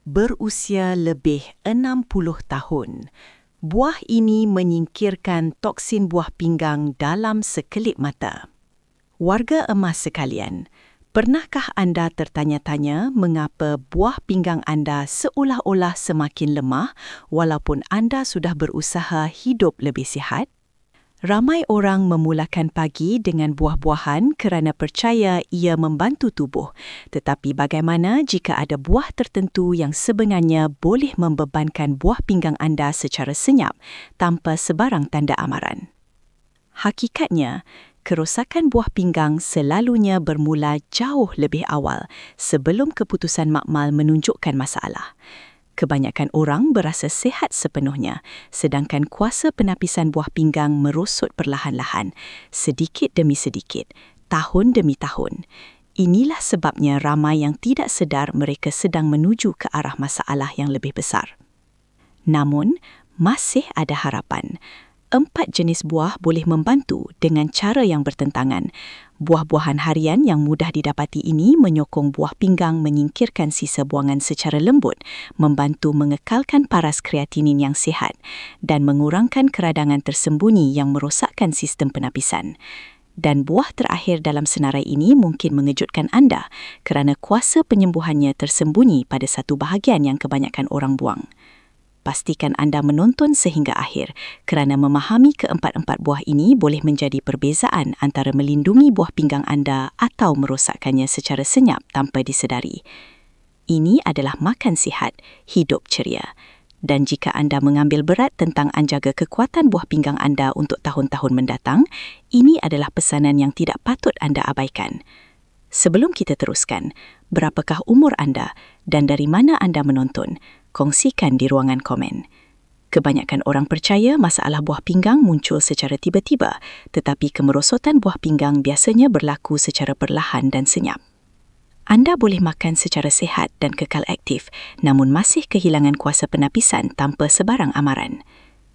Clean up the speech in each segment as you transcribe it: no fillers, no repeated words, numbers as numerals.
berusia lebih 60 tahun. Buah ini menyingkirkan toksin buah pinggang dalam sekelip mata. Warga emas sekalian, pernahkah anda tertanya-tanya mengapa buah pinggang anda seolah-olah semakin lemah walaupun anda sudah berusaha hidup lebih sihat? Ramai orang memulakan pagi dengan buah-buahan kerana percaya ia membantu tubuh. Tetapi bagaimana jika ada buah tertentu yang sebenarnya boleh membebankan buah pinggang anda secara senyap tanpa sebarang tanda amaran? Hakikatnya, kerosakan buah pinggang selalunya bermula jauh lebih awal sebelum keputusan makmal menunjukkan masalah. Kebanyakan orang berasa sihat sepenuhnya, sedangkan kuasa penapisan buah pinggang merosot perlahan-lahan, sedikit demi sedikit, tahun demi tahun. Inilah sebabnya ramai yang tidak sedar mereka sedang menuju ke arah masalah yang lebih besar. Namun, masih ada harapan. 4 jenis buah boleh membantu dengan cara yang bertentangan. Buah-buahan harian yang mudah didapati ini menyokong buah pinggang menyingkirkan sisa buangan secara lembut, membantu mengekalkan paras kreatinin yang sihat dan mengurangkan keradangan tersembunyi yang merosakkan sistem penapisan. Dan buah terakhir dalam senarai ini mungkin mengejutkan anda kerana kuasa penyembuhannya tersembunyi pada satu bahagian yang kebanyakan orang buang. Pastikan anda menonton sehingga akhir kerana memahami keempat-empat buah ini boleh menjadi perbezaan antara melindungi buah pinggang anda atau merosakkannya secara senyap tanpa disedari. Ini adalah makan sihat, hidup ceria. Dan jika anda mengambil berat tentang anjaga kekuatan buah pinggang anda untuk tahun-tahun mendatang, ini adalah pesanan yang tidak patut anda abaikan. Sebelum kita teruskan, berapakah umur anda dan dari mana anda menonton? Kongsikan di ruangan komen. Kebanyakan orang percaya masalah buah pinggang muncul secara tiba-tiba, tetapi kemerosotan buah pinggang biasanya berlaku secara perlahan dan senyap. Anda boleh makan secara sihat dan kekal aktif, namun masih kehilangan kuasa penapisan tanpa sebarang amaran.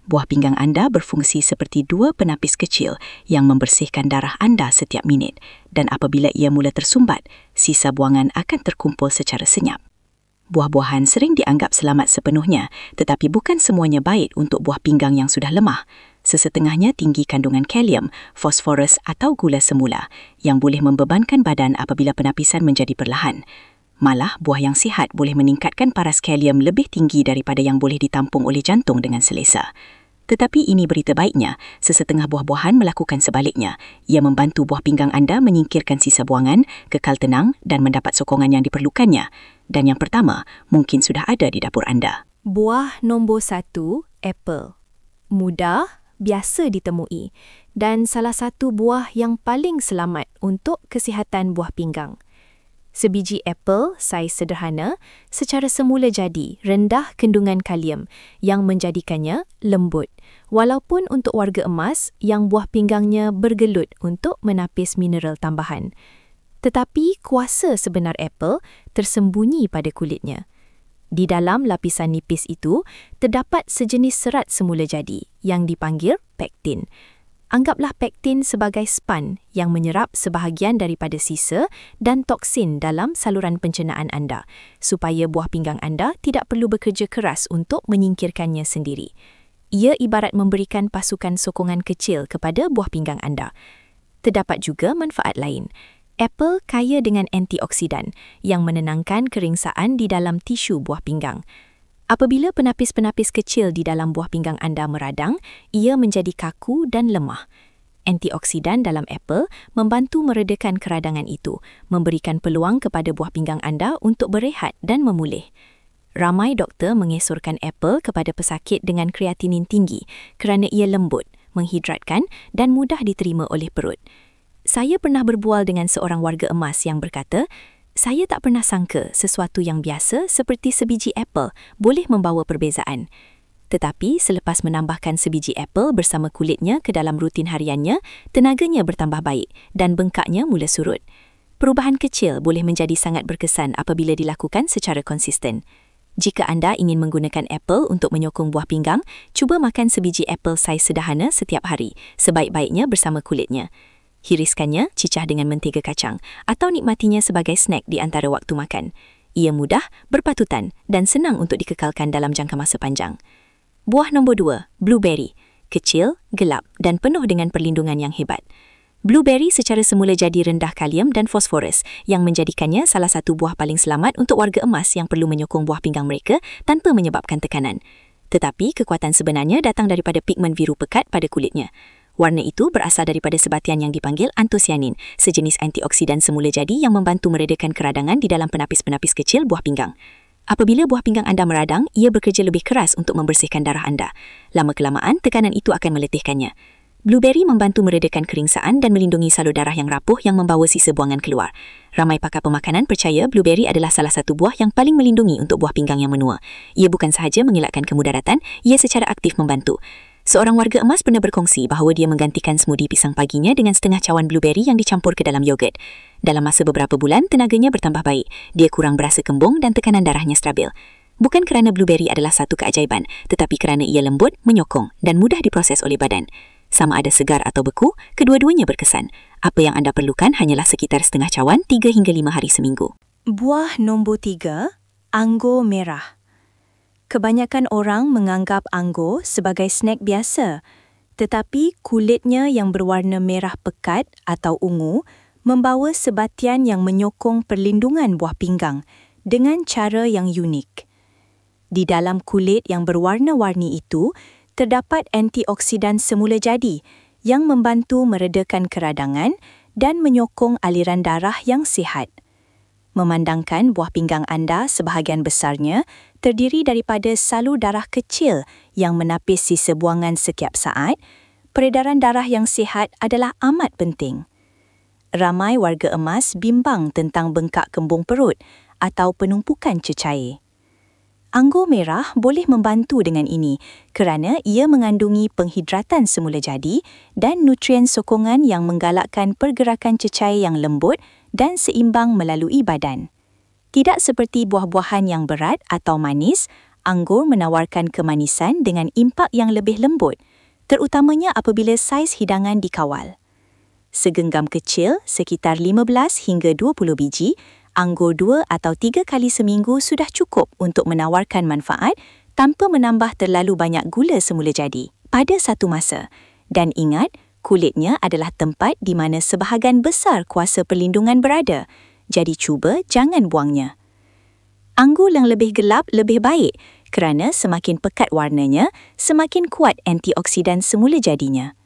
Buah pinggang anda berfungsi seperti 2 penapis kecil yang membersihkan darah anda setiap minit, dan apabila ia mula tersumbat, sisa buangan akan terkumpul secara senyap. Buah-buahan sering dianggap selamat sepenuhnya, tetapi bukan semuanya baik untuk buah pinggang yang sudah lemah. Sesetengahnya tinggi kandungan kalium, fosforus atau gula semula yang boleh membebankan badan apabila penapisan menjadi perlahan. Malah, buah yang sihat boleh meningkatkan paras kalium lebih tinggi daripada yang boleh ditampung oleh jantung dengan selesa. Tetapi ini berita baiknya, sesetengah buah-buahan melakukan sebaliknya. Ia membantu buah pinggang anda menyingkirkan sisa buangan, kekal tenang dan mendapat sokongan yang diperlukannya. Dan yang pertama, mungkin sudah ada di dapur anda. Buah nombor 1, apple. Mudah, biasa ditemui dan salah satu buah yang paling selamat untuk kesihatan buah pinggang. Sebiji apple saiz sederhana secara semula jadi rendah kandungan kalium yang menjadikannya lembut, walaupun untuk warga emas yang buah pinggangnya bergelut untuk menapis mineral tambahan. Tetapi kuasa sebenar apple tersembunyi pada kulitnya. Di dalam lapisan nipis itu terdapat sejenis serat semula jadi yang dipanggil pektin. Anggaplah pektin sebagai span yang menyerap sebahagian daripada sisa dan toksin dalam saluran pencernaan anda, supaya buah pinggang anda tidak perlu bekerja keras untuk menyingkirkannya sendiri. Ia ibarat memberikan pasukan sokongan kecil kepada buah pinggang anda. Terdapat juga manfaat lain. Apple kaya dengan antioksidan yang menenangkan keringsaan di dalam tisu buah pinggang. Apabila penapis-penapis kecil di dalam buah pinggang anda meradang, ia menjadi kaku dan lemah. Antioksidan dalam apple membantu meredakan keradangan itu, memberikan peluang kepada buah pinggang anda untuk berehat dan memulih. Ramai doktor mengesorkan apple kepada pesakit dengan kreatinin tinggi kerana ia lembut, menghidratkan dan mudah diterima oleh perut. Saya pernah berbual dengan seorang warga emas yang berkata, saya tak pernah sangka sesuatu yang biasa seperti sebiji apple boleh membawa perbezaan. Tetapi selepas menambahkan sebiji apple bersama kulitnya ke dalam rutin hariannya, tenaganya bertambah baik dan bengkaknya mula surut. Perubahan kecil boleh menjadi sangat berkesan apabila dilakukan secara konsisten. Jika anda ingin menggunakan apple untuk menyokong buah pinggang, cuba makan sebiji apple saiz sederhana setiap hari, sebaik-baiknya bersama kulitnya. Hiriskannya, cicah dengan mentega kacang atau nikmatinya sebagai snack di antara waktu makan. Ia mudah, berpatutan dan senang untuk dikekalkan dalam jangka masa panjang. Buah nombor 2, blueberry. Kecil, gelap dan penuh dengan perlindungan yang hebat. Blueberry secara semula jadi rendah kalium dan fosforus yang menjadikannya salah satu buah paling selamat untuk warga emas yang perlu menyokong buah pinggang mereka tanpa menyebabkan tekanan. Tetapi kekuatan sebenarnya datang daripada pigmen biru pekat pada kulitnya. Warna itu berasal daripada sebatian yang dipanggil antosianin, sejenis antioksidan semula jadi yang membantu meredakan keradangan di dalam penapis-penapis kecil buah pinggang. Apabila buah pinggang anda meradang, ia bekerja lebih keras untuk membersihkan darah anda. Lama-kelamaan, tekanan itu akan meletihkannya. Blueberry membantu meredakan keringsaan dan melindungi salur darah yang rapuh yang membawa sisa buangan keluar. Ramai pakar pemakanan percaya blueberry adalah salah satu buah yang paling melindungi untuk buah pinggang yang menua. Ia bukan sahaja mengelakkan kemudaratan, ia secara aktif membantu. Seorang warga emas pernah berkongsi bahawa dia menggantikan smoothie pisang paginya dengan setengah cawan blueberry yang dicampur ke dalam yogurt. Dalam masa beberapa bulan, tenaganya bertambah baik. Dia kurang berasa kembung dan tekanan darahnya stabil. Bukan kerana blueberry adalah satu keajaiban, tetapi kerana ia lembut, menyokong dan mudah diproses oleh badan. Sama ada segar atau beku, kedua-duanya berkesan. Apa yang anda perlukan hanyalah sekitar setengah cawan 3 hingga 5 hari seminggu. Buah nombor 3, anggur merah. Kebanyakan orang menganggap anggur sebagai snack biasa, tetapi kulitnya yang berwarna merah pekat atau ungu membawa sebatian yang menyokong perlindungan buah pinggang dengan cara yang unik. Di dalam kulit yang berwarna-warni itu, terdapat antioksidan semula jadi yang membantu meredakan keradangan dan menyokong aliran darah yang sihat. Memandangkan buah pinggang anda sebahagian besarnya terdiri daripada salur darah kecil yang menapis sisa buangan setiap saat, peredaran darah yang sihat adalah amat penting. Ramai warga emas bimbang tentang bengkak kembung perut atau penumpukan cecair. Anggur merah boleh membantu dengan ini kerana ia mengandungi penghidratan semula jadi dan nutrien sokongan yang menggalakkan pergerakan cecair yang lembut dan seimbang melalui badan. Tidak seperti buah-buahan yang berat atau manis, anggur menawarkan kemanisan dengan impak yang lebih lembut, terutamanya apabila saiz hidangan dikawal. Segenggam kecil, sekitar 15 hingga 20 biji, anggur 2 atau 3 kali seminggu sudah cukup untuk menawarkan manfaat tanpa menambah terlalu banyak gula semula jadi pada satu masa. Dan ingat, kulitnya adalah tempat di mana sebahagian besar kuasa perlindungan berada. Jadi cuba jangan buangnya. Anggur yang lebih gelap lebih baik kerana semakin pekat warnanya, semakin kuat antioksidan semula jadinya.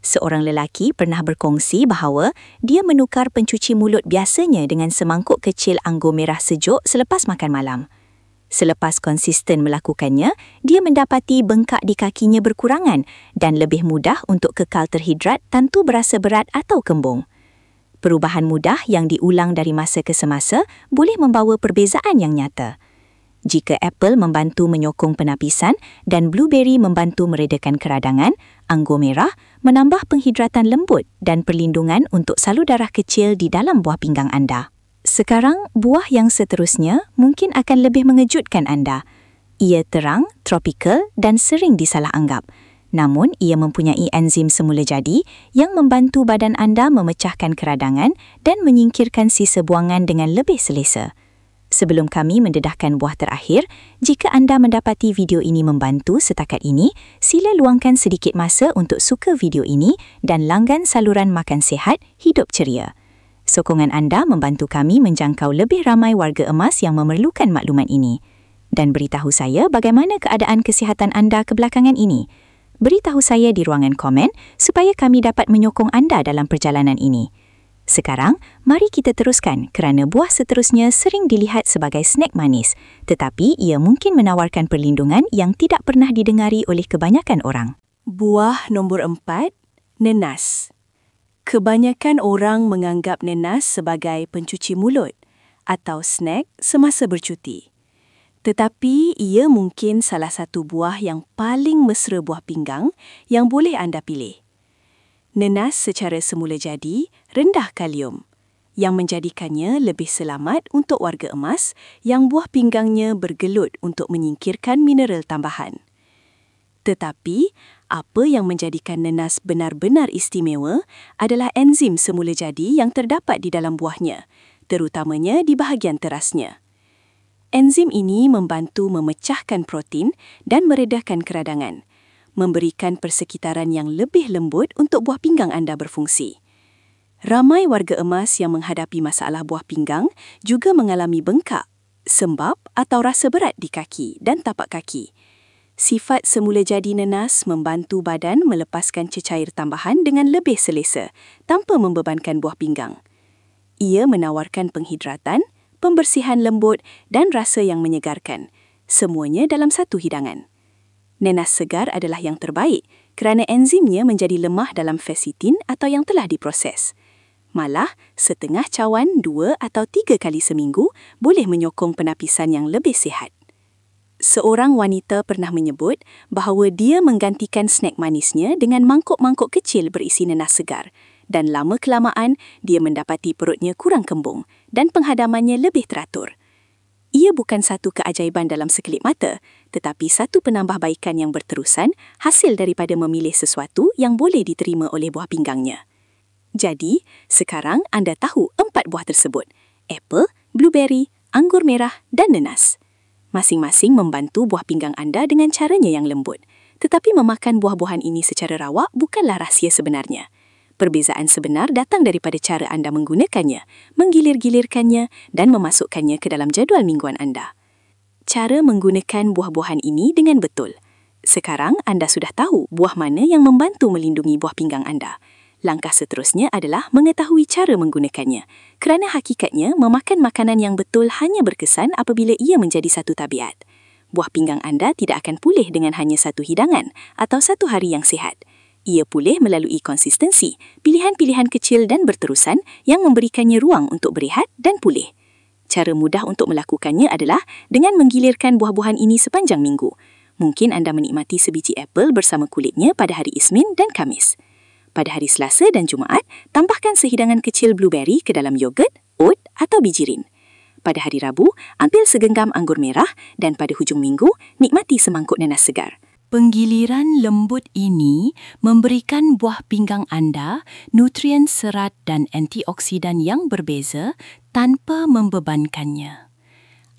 Seorang lelaki pernah berkongsi bahawa dia menukar pencuci mulut biasanya dengan semangkuk kecil anggur merah sejuk selepas makan malam. Selepas konsisten melakukannya, dia mendapati bengkak di kakinya berkurangan dan lebih mudah untuk kekal terhidrat tanpa berasa berat atau kembung. Perubahan mudah yang diulang dari masa ke semasa boleh membawa perbezaan yang nyata. Jika apple membantu menyokong penapisan dan blueberry membantu meredakan keradangan, anggur merah menambah penghidratan lembut dan perlindungan untuk salur darah kecil di dalam buah pinggang anda. Sekarang, buah yang seterusnya mungkin akan lebih mengejutkan anda. Ia terang, tropikal dan sering disalah anggap. Namun, ia mempunyai enzim semula jadi yang membantu badan anda memecahkan keradangan dan menyingkirkan sisa buangan dengan lebih selesa. Sebelum kami mendedahkan buah terakhir, jika anda mendapati video ini membantu setakat ini, sila luangkan sedikit masa untuk suka video ini dan langgan saluran Makan Sihat, Hidup Ceria. Sokongan anda membantu kami menjangkau lebih ramai warga emas yang memerlukan maklumat ini. Dan beritahu saya bagaimana keadaan kesihatan anda kebelakangan ini. Beritahu saya di ruangan komen supaya kami dapat menyokong anda dalam perjalanan ini. Sekarang, mari kita teruskan kerana buah seterusnya sering dilihat sebagai snack manis, tetapi ia mungkin menawarkan perlindungan yang tidak pernah didengari oleh kebanyakan orang. Buah nombor 4, nenas. Kebanyakan orang menganggap nenas sebagai pencuci mulut atau snack semasa bercuti. Tetapi ia mungkin salah satu buah yang paling mesra buah pinggang yang boleh anda pilih. Nenas secara semula jadi rendah kalium, yang menjadikannya lebih selamat untuk warga emas yang buah pinggangnya bergelut untuk menyingkirkan mineral tambahan. Tetapi, apa yang menjadikan nenas benar-benar istimewa adalah enzim semula jadi yang terdapat di dalam buahnya, terutamanya di bahagian terasnya. Enzim ini membantu memecahkan protein dan meredahkan keradangan, memberikan persekitaran yang lebih lembut untuk buah pinggang anda berfungsi. Ramai warga emas yang menghadapi masalah buah pinggang juga mengalami bengkak, sembab atau rasa berat di kaki dan tapak kaki. Sifat semula jadi nenas membantu badan melepaskan cecair tambahan dengan lebih selesa tanpa membebankan buah pinggang. Ia menawarkan penghidratan, pembersihan lembut dan rasa yang menyegarkan, semuanya dalam satu hidangan. Nenas segar adalah yang terbaik kerana enzimnya menjadi lemah dalam fesitin atau yang telah diproses. Malah, setengah cawan 2 atau 3 kali seminggu boleh menyokong penapisan yang lebih sihat. Seorang wanita pernah menyebut bahawa dia menggantikan snack manisnya dengan mangkuk-mangkuk kecil berisi nenas segar dan lama-kelamaan dia mendapati perutnya kurang kembung dan penghadamannya lebih teratur. Ia bukan satu keajaiban dalam sekelip mata, tetapi satu penambahbaikan yang berterusan hasil daripada memilih sesuatu yang boleh diterima oleh buah pinggangnya. Jadi, sekarang anda tahu 4 buah tersebut: apple, blueberry, anggur merah dan nenas. Masing-masing membantu buah pinggang anda dengan caranya yang lembut. Tetapi memakan buah-buahan ini secara rawak bukanlah rahsia sebenarnya. Perbezaan sebenar datang daripada cara anda menggunakannya, menggilir-gilirkannya dan memasukkannya ke dalam jadual mingguan anda. Cara menggunakan buah-buahan ini dengan betul. Sekarang anda sudah tahu buah mana yang membantu melindungi buah pinggang anda. Langkah seterusnya adalah mengetahui cara menggunakannya, kerana hakikatnya memakan makanan yang betul hanya berkesan apabila ia menjadi satu tabiat. Buah pinggang anda tidak akan pulih dengan hanya satu hidangan atau satu hari yang sihat. Ia pulih melalui konsistensi, pilihan-pilihan kecil dan berterusan yang memberikannya ruang untuk berehat dan pulih. Cara mudah untuk melakukannya adalah dengan menggilirkan buah-buahan ini sepanjang minggu. Mungkin anda menikmati sebiji apple bersama kulitnya pada hari Isnin dan Khamis. Pada hari Selasa dan Jumaat, tambahkan sehidangan kecil blueberry ke dalam yogurt, oat atau bijirin. Pada hari Rabu, ambil segenggam anggur merah dan pada hujung minggu, nikmati semangkuk nenas segar. Penggiliran lembut ini memberikan buah pinggang anda nutrien serat dan antioksidan yang berbeza tanpa membebankannya.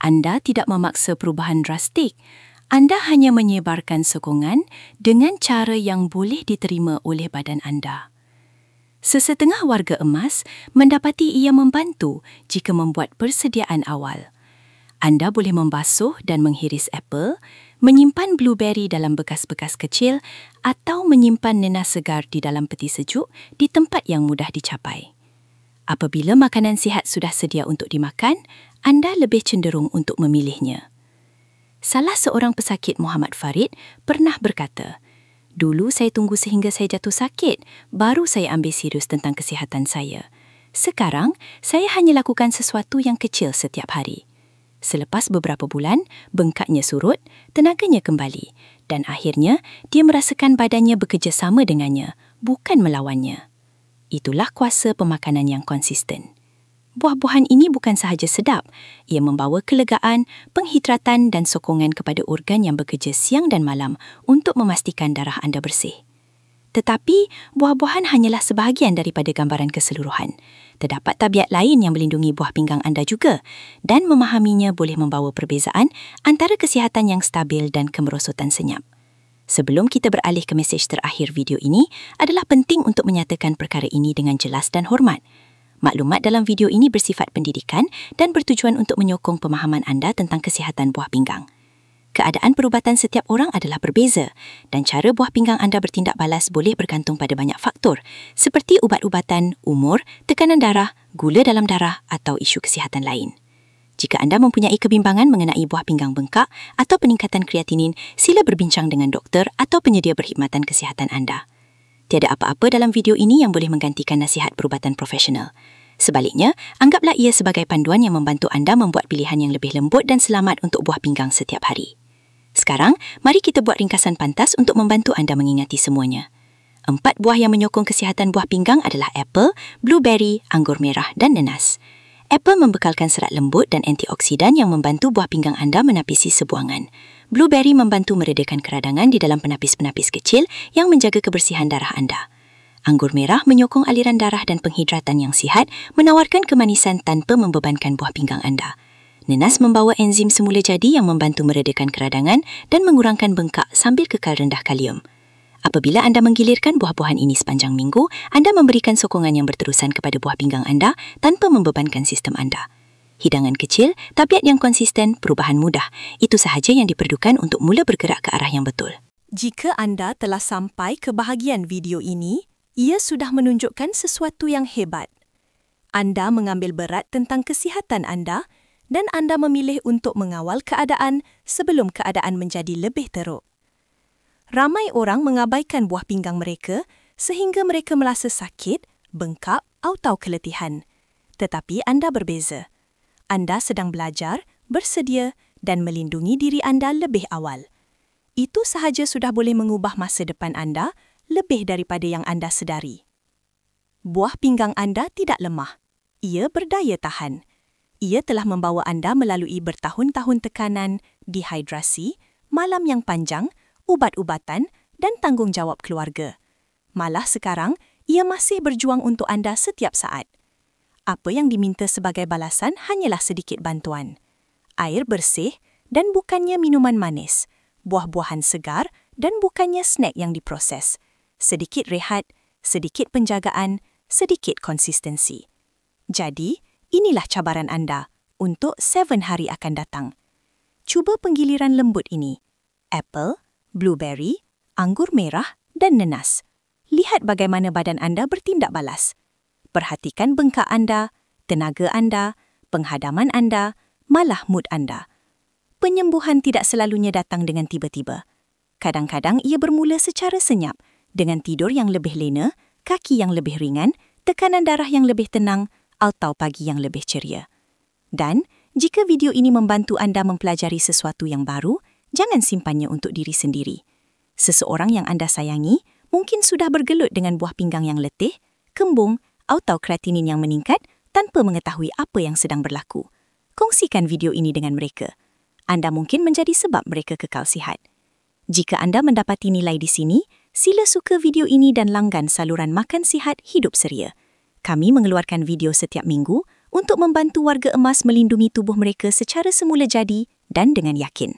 Anda tidak memaksa perubahan drastik. Anda hanya menyebarkan sokongan dengan cara yang boleh diterima oleh badan anda. Sesetengah warga emas mendapati ia membantu jika membuat persediaan awal. Anda boleh membasuh dan menghiris apple, menyimpan blueberry dalam bekas-bekas kecil atau menyimpan nenas segar di dalam peti sejuk di tempat yang mudah dicapai. Apabila makanan sihat sudah sedia untuk dimakan, anda lebih cenderung untuk memilihnya. Salah seorang pesakit, Muhammad Farid, pernah berkata, "Dulu saya tunggu sehingga saya jatuh sakit, baru saya ambil serius tentang kesihatan saya. Sekarang, saya hanya lakukan sesuatu yang kecil setiap hari." Selepas beberapa bulan, bengkaknya surut, tenaganya kembali dan akhirnya dia merasakan badannya bekerjasama dengannya, bukan melawannya. Itulah kuasa pemakanan yang konsisten. Buah-buahan ini bukan sahaja sedap, ia membawa kelegaan, penghidratan dan sokongan kepada organ yang bekerja siang dan malam untuk memastikan darah anda bersih. Tetapi, buah-buahan hanyalah sebahagian daripada gambaran keseluruhan. Terdapat tabiat lain yang melindungi buah pinggang anda juga dan memahaminya boleh membawa perbezaan antara kesihatan yang stabil dan kemerosotan senyap. Sebelum kita beralih ke mesej terakhir video ini, adalah penting untuk menyatakan perkara ini dengan jelas dan hormat. Maklumat dalam video ini bersifat pendidikan dan bertujuan untuk menyokong pemahaman anda tentang kesihatan buah pinggang. Keadaan perubatan setiap orang adalah berbeza dan cara buah pinggang anda bertindak balas boleh bergantung pada banyak faktor seperti ubat-ubatan, umur, tekanan darah, gula dalam darah atau isu kesihatan lain. Jika anda mempunyai kebimbangan mengenai buah pinggang bengkak atau peningkatan kreatinin, sila berbincang dengan doktor atau penyedia perkhidmatan kesihatan anda. Tiada apa-apa dalam video ini yang boleh menggantikan nasihat perubatan profesional. Sebaliknya, anggaplah ia sebagai panduan yang membantu anda membuat pilihan yang lebih lembut dan selamat untuk buah pinggang setiap hari. Sekarang, mari kita buat ringkasan pantas untuk membantu anda mengingati semuanya. 4 buah yang menyokong kesihatan buah pinggang adalah apple, blueberry, anggur merah dan nenas. Apple membekalkan serat lembut dan antioksidan yang membantu buah pinggang anda menapisi sebuangan. Blueberry membantu meredakan keradangan di dalam penapis-penapis kecil yang menjaga kebersihan darah anda. Anggur merah menyokong aliran darah dan penghidratan yang sihat, menawarkan kemanisan tanpa membebankan buah pinggang anda. Nenas membawa enzim semula jadi yang membantu meredakan keradangan dan mengurangkan bengkak sambil kekal rendah kalium. Apabila anda menggilirkan buah-buahan ini sepanjang minggu, anda memberikan sokongan yang berterusan kepada buah pinggang anda tanpa membebankan sistem anda. Hidangan kecil, tabiat yang konsisten, perubahan mudah. Itu sahaja yang diperlukan untuk mula bergerak ke arah yang betul. Jika anda telah sampai ke bahagian video ini, ia sudah menunjukkan sesuatu yang hebat. Anda mengambil berat tentang kesihatan anda dan anda memilih untuk mengawal keadaan sebelum keadaan menjadi lebih teruk. Ramai orang mengabaikan buah pinggang mereka sehingga mereka merasa sakit, bengkak atau keletihan. Tetapi anda berbeza. Anda sedang belajar, bersedia dan melindungi diri anda lebih awal. Itu sahaja sudah boleh mengubah masa depan anda lebih daripada yang anda sedari. Buah pinggang anda tidak lemah. Ia berdaya tahan. Ia telah membawa anda melalui bertahun-tahun tekanan, dehidrasi, malam yang panjang, ubat-ubatan dan tanggungjawab keluarga. Malah sekarang, ia masih berjuang untuk anda setiap saat. Apa yang diminta sebagai balasan hanyalah sedikit bantuan. Air bersih dan bukannya minuman manis. Buah-buahan segar dan bukannya snack yang diproses. Sedikit rehat, sedikit penjagaan, sedikit konsistensi. Jadi, inilah cabaran anda untuk 7 hari akan datang. Cuba penggiliran lembut ini. Apple, blueberry, anggur merah dan nenas. Lihat bagaimana badan anda bertindak balas. Perhatikan bengkak anda, tenaga anda, penghadaman anda, malah mood anda. Penyembuhan tidak selalunya datang dengan tiba-tiba. Kadang-kadang ia bermula secara senyap, dengan tidur yang lebih lena, kaki yang lebih ringan, tekanan darah yang lebih tenang, atau pagi yang lebih ceria. Dan, jika video ini membantu anda mempelajari sesuatu yang baru, jangan simpannya untuk diri sendiri. Seseorang yang anda sayangi mungkin sudah bergelut dengan buah pinggang yang letih, kembung, atau kreatinin yang meningkat tanpa mengetahui apa yang sedang berlaku. Kongsikan video ini dengan mereka. Anda mungkin menjadi sebab mereka kekal sihat. Jika anda mendapati nilai di sini, sila suka video ini dan langgan saluran Makan Sihat Hidup Ceria. Kami mengeluarkan video setiap minggu untuk membantu warga emas melindungi tubuh mereka secara semula jadi dan dengan yakin.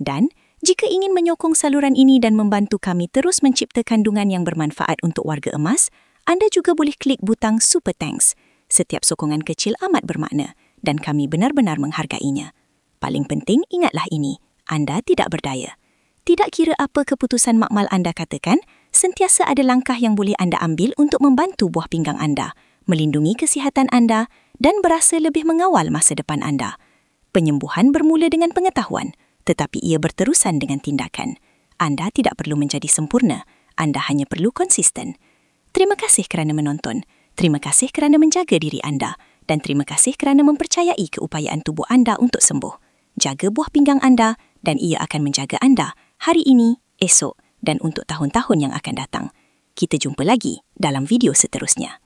Dan, jika ingin menyokong saluran ini dan membantu kami terus mencipta kandungan yang bermanfaat untuk warga emas, anda juga boleh klik butang Super Thanks. Setiap sokongan kecil amat bermakna dan kami benar-benar menghargainya. Paling penting, ingatlah ini, anda tidak berdaya. Tidak kira apa keputusan makmal anda katakan, sentiasa ada langkah yang boleh anda ambil untuk membantu buah pinggang anda, melindungi kesihatan anda dan berasa lebih mengawal masa depan anda. Penyembuhan bermula dengan pengetahuan, tetapi ia berterusan dengan tindakan. Anda tidak perlu menjadi sempurna, anda hanya perlu konsisten. Terima kasih kerana menonton, terima kasih kerana menjaga diri anda dan terima kasih kerana mempercayai keupayaan tubuh anda untuk sembuh. Jaga buah pinggang anda dan ia akan menjaga anda hari ini, esok dan untuk tahun-tahun yang akan datang. Kita jumpa lagi dalam video seterusnya.